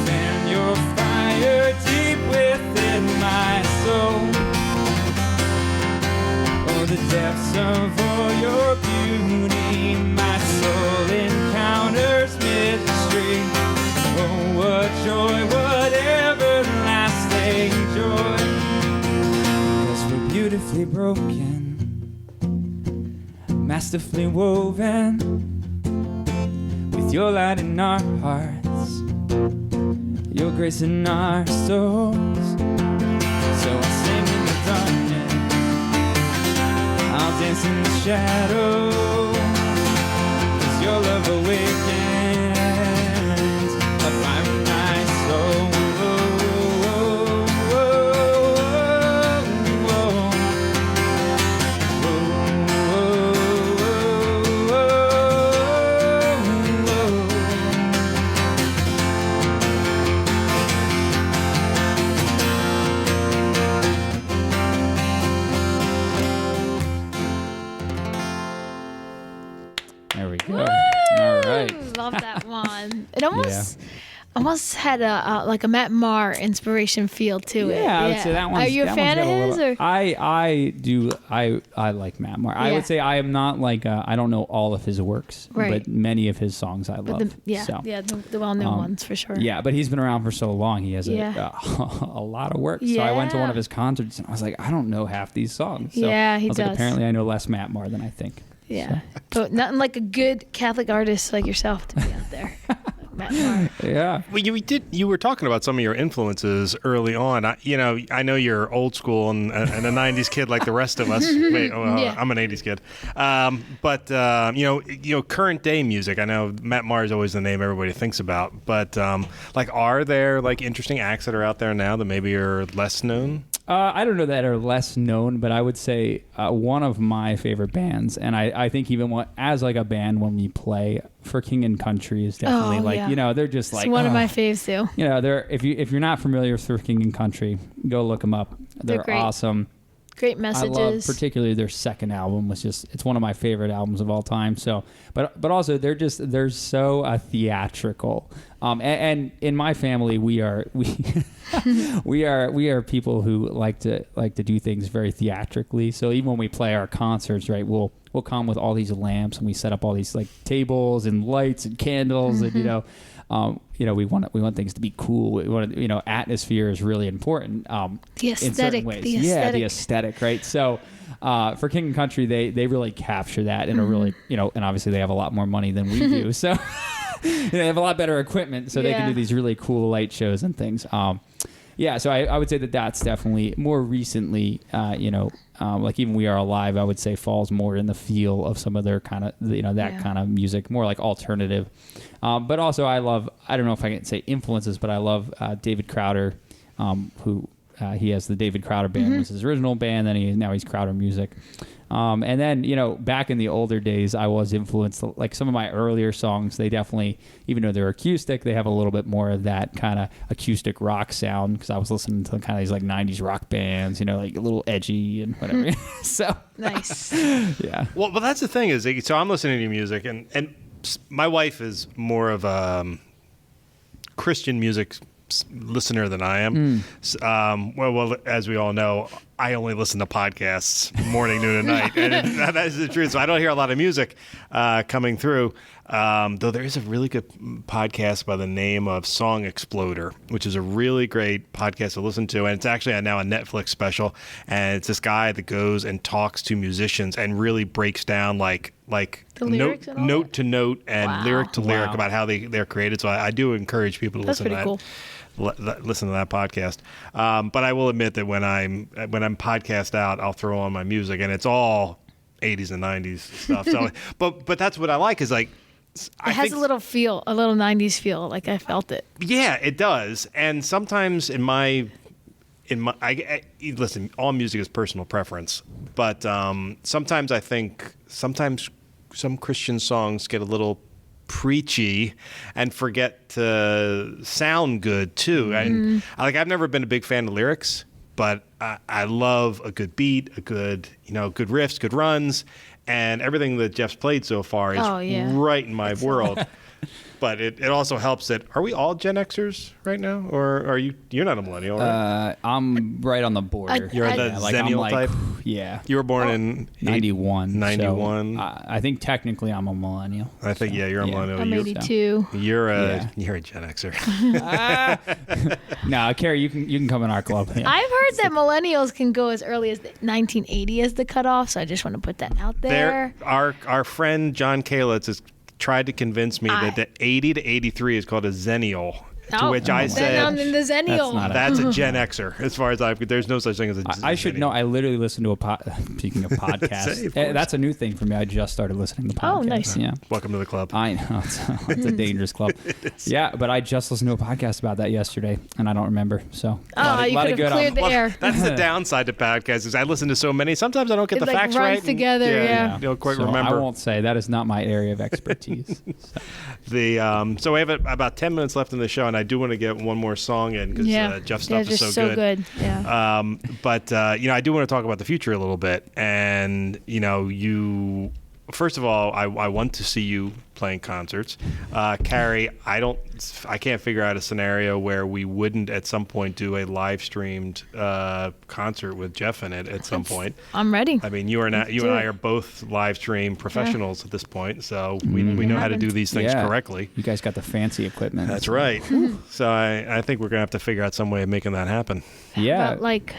Fan your fire deep within my soul. Oh, the depths of all your beauty, my soul encounters mystery. Oh, what joy, what everlasting joy. 'Cause we're beautifully broken, masterfully woven, with your light in our hearts, your grace in our souls. So I sing in the darkness, I'll dance in the shadows, 'cause your love awakens a fire in my soul. There we go. All right. Love that one. It almost had a like a Matt Maher inspiration feel to it. Yeah, I would say that one's. Are you a fan of his? Or? I do. I like Matt Maher. I would say I am not like. I don't know all of his works, right, but many of his songs I love. The well-known ones for sure. Yeah, but he's been around for so long. He has a lot of work. So I went to one of his concerts and I was like, I don't know half these songs. So he I was does. Like, apparently, I know less Matt Maher than I think. Yeah, but nothing like a good Catholic artist like yourself to be out there. Matt Maher. Yeah. Well, you were talking about some of your influences early on. I know you're old school and a '90s kid like the rest of us. Wait, I'm an '80s kid. But current day music. I know Matt Maher is always the name everybody thinks about. But are there like interesting acts that are out there now that maybe are less known? I don't know that are less known, but I would say one of my favorite bands, and I think even as like a band when we play for King and Country is definitely they're just it's like one of my faves too. They're if you're not familiar with King and Country, go look them up. They're great. Awesome. Great messages. I love particularly their second album it's one of my favorite albums of all time. So, but also they're so theatrical. And in my family we are we are people who like to do things very theatrically. So even when we play our concerts, right, we'll come with all these lamps and we set up all these like tables and lights and candles and we want things to be cool. We want atmosphere is really important. The aesthetic, in certain ways. The aesthetic, right? So for King and Country, they really capture that in a really and obviously they have a lot more money than we do, so they have a lot better equipment, so they can do these really cool light shows and things. So I would say that's definitely more recently, like even We Are Alive, I would say falls more in the feel of some of their kind of, kind of music, more like alternative. But also I don't know if I can say influences, but I love David Crowder, who he has the David Crowder Band, was his original band, then now he's Crowder Music. And then, back in the older days, I was influenced, like some of my earlier songs, they definitely, even though they're acoustic, they have a little bit more of that kind of acoustic rock sound, because I was listening to kind of these like 90s rock bands, like a little edgy and whatever. So nice. Yeah. Well, but that's the thing is, so I'm listening to your music, and my wife is more of a Christian music listener than I am. Well, as we all know, I only listen to podcasts morning, noon, and night, and that is the truth. So I don't hear a lot of music coming through. Though there is a really good podcast by the name of Song Exploder, which is a really great podcast to listen to, and it's actually now a Netflix special. And it's this guy that goes and talks to musicians and really breaks down like note to note and lyric to lyric about how they're created. So I do encourage people to listen to that. Cool. Listen to that podcast. But I will admit that when I'm podcast out, I'll throw on my music, and it's all 80s and 90s stuff. So, but that's what I like is like. It has a little 90s feel. Like I felt it. Yeah, it does. And sometimes listen, all music is personal preference, but sometimes I think some Christian songs get a little preachy and forget to sound good too. And I've never been a big fan of lyrics, but I love a good beat, a good good riffs, good runs, and everything that Jeff's played so far is right in my world. But it also helps that, are we all Gen Xers right now? Or are you're not a millennial, right? I'm right on the border. You're the Zennial type? Yeah. You were born in 91. 91. So, I think technically I'm a millennial. I think, you're a millennial. I'm 82. You're a Gen Xer. No, Kari, you can come in our club. Yeah. I've heard that millennials can go as early as 1980 as the cutoff, so I just want to put that out there. Our friend John Kalitz has tried to convince me that the 80 to 83 is called a Zennial. To which I said, then I'm in the Zennial. That's a Gen Xer. As far as there's no such thing as a Zennial. I should know. I literally listen to speaking of podcasts, that's a new thing for me. I just started listening to podcasts. Oh, nice. Yeah. Welcome to the club. I know. It's a dangerous club. Yeah, but I just listened to a podcast about that yesterday, and I don't remember. So, you could have cleared the air. That's the downside to podcasts is I listen to so many. Sometimes I don't get the facts right. It runs together, yeah. You don't quite so remember. I won't say. That is not my area of expertise. So we have about 10 minutes left in the show, and I do want to get one more song in because Jeff's stuff is so good. Yeah. But I do want to talk about the future a little bit, and first of all, I want to see you playing concerts. Kari, I can't figure out a scenario where we wouldn't at some point do a live streamed concert with Jeff in it at some point. I'm ready. I mean, you and I are both live stream professionals at this point, so we know how to do these things correctly. You guys got the fancy equipment. That's right. So I think we're gonna have to figure out some way of making that happen. Yeah, about, like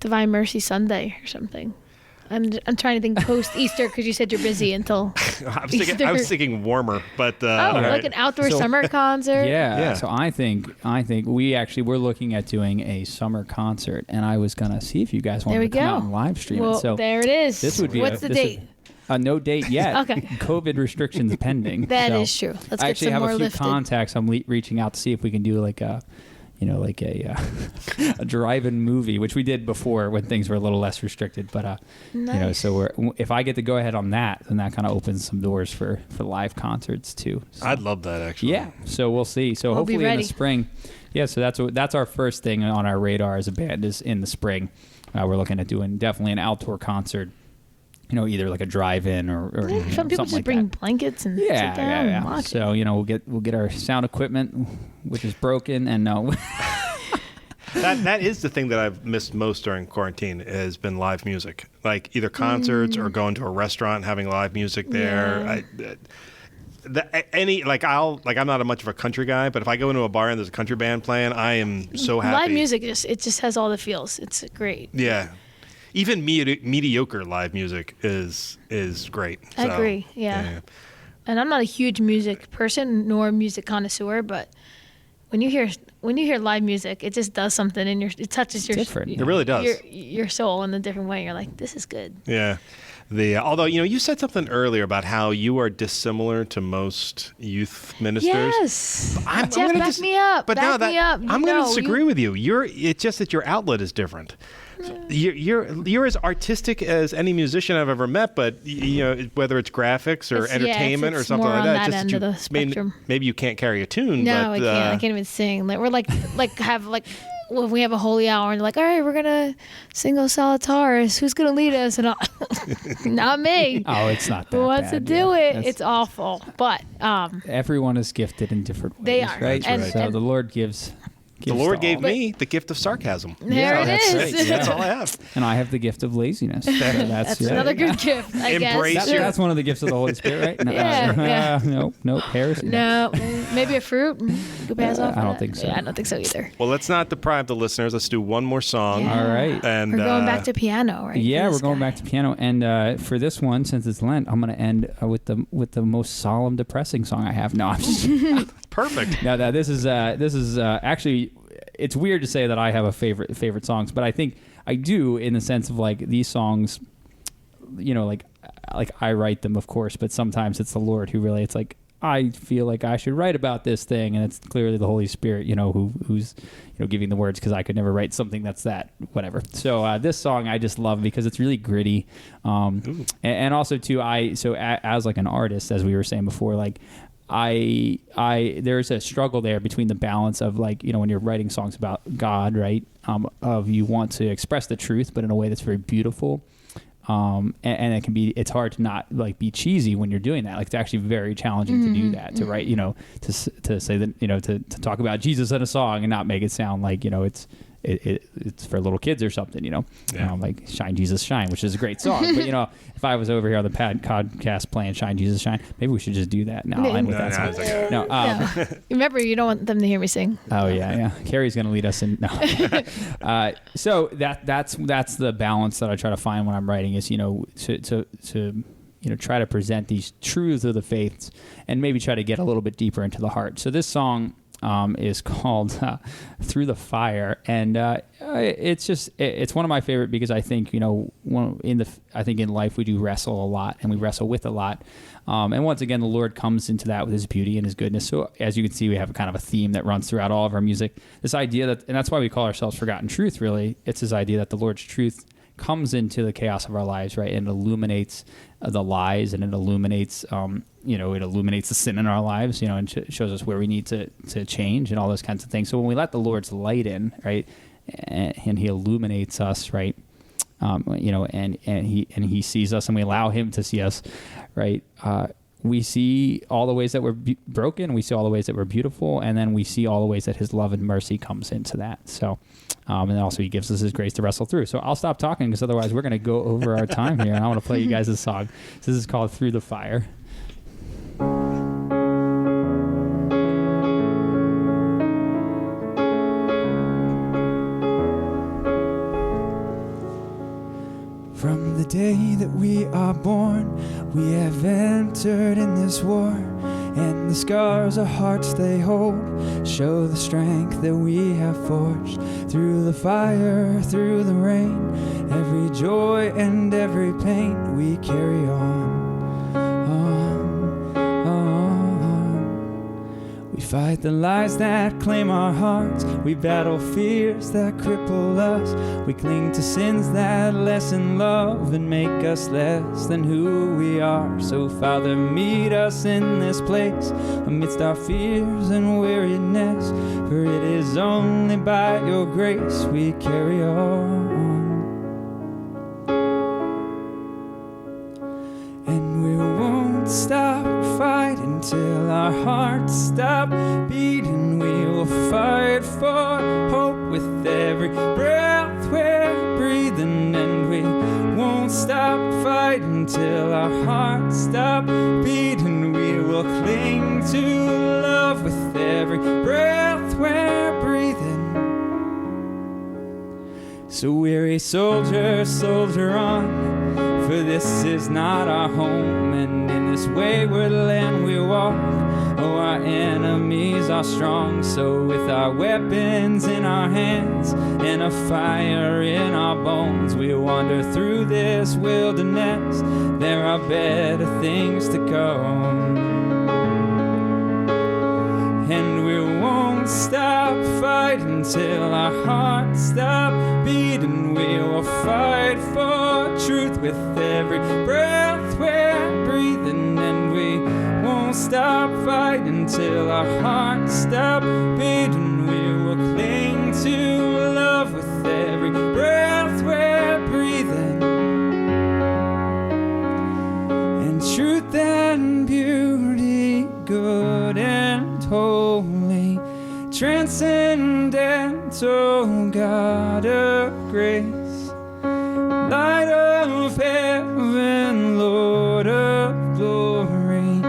Divine Mercy Sunday or something. I'm trying to think post Easter because you said you're busy until Easter. I was thinking warmer, but like an outdoor summer concert. Yeah. So I think we're looking at doing a summer concert, and I was gonna see if you guys wanted to come out and live stream it. So there it is. This would be what's the date? No date yet. Okay. COVID restrictions pending. That is true. Let's get some more lifted. I actually have a few contacts. I'm reaching out to see if we can do like a drive-in movie, which we did before when things were a little less restricted. But nice. So if I get to go ahead on that, then that kind of opens some doors for live concerts too. So, I'd love that actually. Yeah. So we'll see. So hopefully in the spring. Yeah. So that's our first thing on our radar as a band is in the spring. We're looking at doing definitely an outdoor concert. Either like a drive-in or some people just bring blankets and sit down and watch. So we'll get our sound equipment, which is broken, and that is the thing that I've missed most during quarantine has been live music, like either concerts or going to a restaurant and having live music there. Yeah. I'm not much of a country guy, but if I go into a bar and there's a country band playing, I am so happy. Live music just has all the feels. It's great. Yeah. Even mediocre live music is great. I agree. Yeah. And I'm not a huge music person nor music connoisseur, but when you hear live music, it just does something in it touches your different. It really does. Your soul in a different way. You're like, this is good. Yeah. Although you said something earlier about how you are dissimilar to most youth ministers. Yes. Jeff, back me up. But back me up. I'm going to disagree with you. It's just that your outlet is different. You're as artistic as any musician I've ever met, but whether it's graphics or entertainment or something like that, it's just end of the spectrum. Maybe you can't carry a tune. No, but, I can't. I can't even sing. We're when we have a holy hour and like, all right, we're gonna sing O Solitaris. Who's gonna lead us? And not me. Oh, it's not that Who wants bad, to do it? It's awful. But everyone is gifted in different ways. They are, right? So the Lord gives. The Lord gave me the gift of sarcasm. There it is. Right. That's all I have. And I have the gift of laziness. That's another good gift, I guess. That's one of the gifts of the Holy Spirit, right? No, yeah. No, heresy. No, maybe a fruit. You could pass off. I don't think so. Yeah, I don't think so either. Well, let's not deprive the listeners. Let's do one more song. Yeah. All right. And we're going back to piano, right? Yeah, we're going back to piano. And for this one, since it's Lent, I'm going to end with the most solemn, depressing song I have. No, I'm just perfect. No, this is actually. It's weird to say that I have a favorite songs, but I think I do in the sense of like these songs, like I write them, of course, but sometimes it's the Lord who really, it's like, I feel like I should write about this thing. And it's clearly the Holy Spirit, who's giving the words, because I could never write something that's that, whatever. So this song I just love because it's really gritty. And also too, as like an artist, as we were saying before, like, there's a struggle there between the balance of like, when you're writing songs about God, right? Of you want to express the truth, but in a way that's very beautiful. and it can be, it's hard to not like be cheesy when you're doing that. Like it's actually very challenging to do that, to write, to say that, to talk about Jesus in a song and not make it sound like, it's for little kids or something, like Shine Jesus Shine, which is a great song. But if I was over here on the podcast playing Shine Jesus Shine, maybe we should just do that. No, I'll end with that song. No. Remember, you don't want them to hear me sing. Oh yeah. Kari's gonna lead us in. No. So that's the balance that I try to find when I'm writing is to try to present these truths of the faiths and maybe try to get a little bit deeper into the heart. So this song is called Through the Fire, and it's one of my favorite because I think in life we do wrestle a lot and we wrestle with a lot, and once again the Lord comes into that with His beauty and His goodness. So as you can see, we have a kind of a theme that runs throughout all of our music. This idea and that's why we call ourselves Forgotten Truth. Really, it's this idea that the Lord's truth comes into the chaos of our lives, right, and illuminates the lies, and it illuminates it illuminates the sin in our lives, and shows us where we need to change and all those kinds of things. So when we let the Lord's light in, right, and He illuminates us, right, and He sees us, and we allow Him to see us, right, we see all the ways that we're broken, we see all the ways that we're beautiful, and then we see all the ways that His love and mercy comes into that. So, and then also He gives us His grace to wrestle through. So I'll stop talking because otherwise we're going to go over our time here, and I want to play you guys a song. So this is called Through the Fire. From the day that we are born, we have entered in this war, and the scars our hearts they hold show the strength that we have forged. Through the fire, through the rain, every joy and every pain, we carry on. We fight the lies that claim our hearts. We battle fears that cripple us. We cling to sins that lessen love and make us less than who we are. So Father, meet us in this place amidst our fears and weariness, for it is only by your grace we carry on. And we won't stop fighting till our hearts stop beating. We will fight for hope with every breath we're breathing, and we won't stop fighting till our hearts stop beating. We will cling to love with every breath we're breathing. So weary soldier, soldier on, for this is not our home, and in this wayward land we walk. Oh, our enemies are strong, so with our weapons in our hands and a fire in our bones, we wander through this wilderness. There are better things to come, and we won't stop fighting till our hearts stop beating. We will fight for truth with every breath we're breathing, and we won't stop fighting till our hearts stop beating. We will cling to love with every breath we're breathing, and truth and beauty, good and holy, transcendental God of grace, light of heaven, Lord of glory,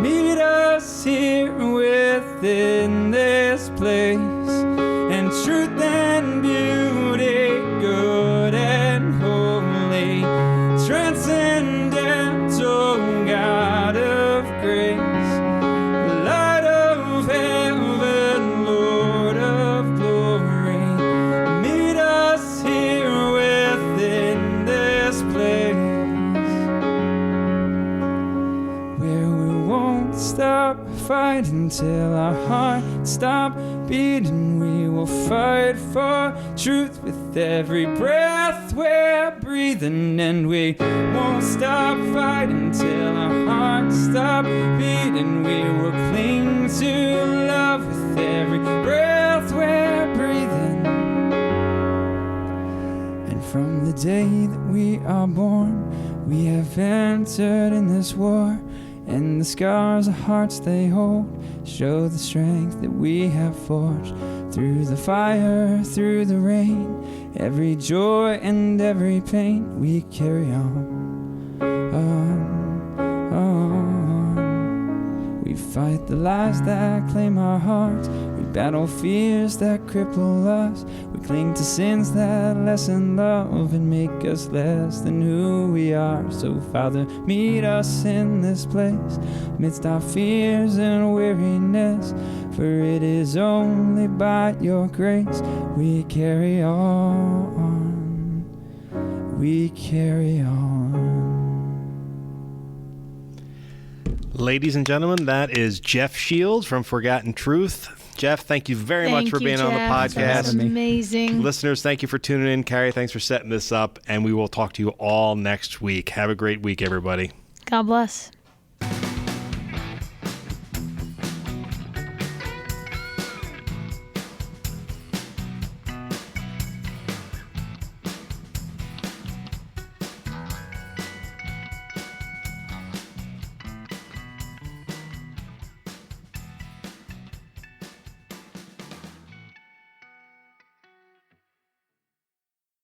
meet us here within this place. And truth and beauty, good and holy, transcendental God of grace, light of heaven, Lord of glory, meet us here within this place, where we won't stop fighting till our hearts stop beating. We will fight for truth with every breath we're breathing, and we won't stop fighting till our hearts stop beating. We will cling to love with every breath we're breathing. And from the day that we are born, we have entered in this war, and the scars of hearts they hold show the strength that we have forged. Through the fire, through the rain, every joy and every pain, we carry on, on. We fight the lies that claim our hearts, we battle fears that cripple us, we cling to sins that lessen love and make us less than who we are. So Father, meet us in this place, amidst our fears and weariness, for it is only by your grace we carry on, we carry on. Ladies and gentlemen, that is Jeff Shields from Forgotten Truth. Jeff, thank you very much for being on the podcast. That's amazing. Listeners, thank you for tuning in. Kari, thanks for setting this up, and we will talk to you all next week. Have a great week, everybody. God bless.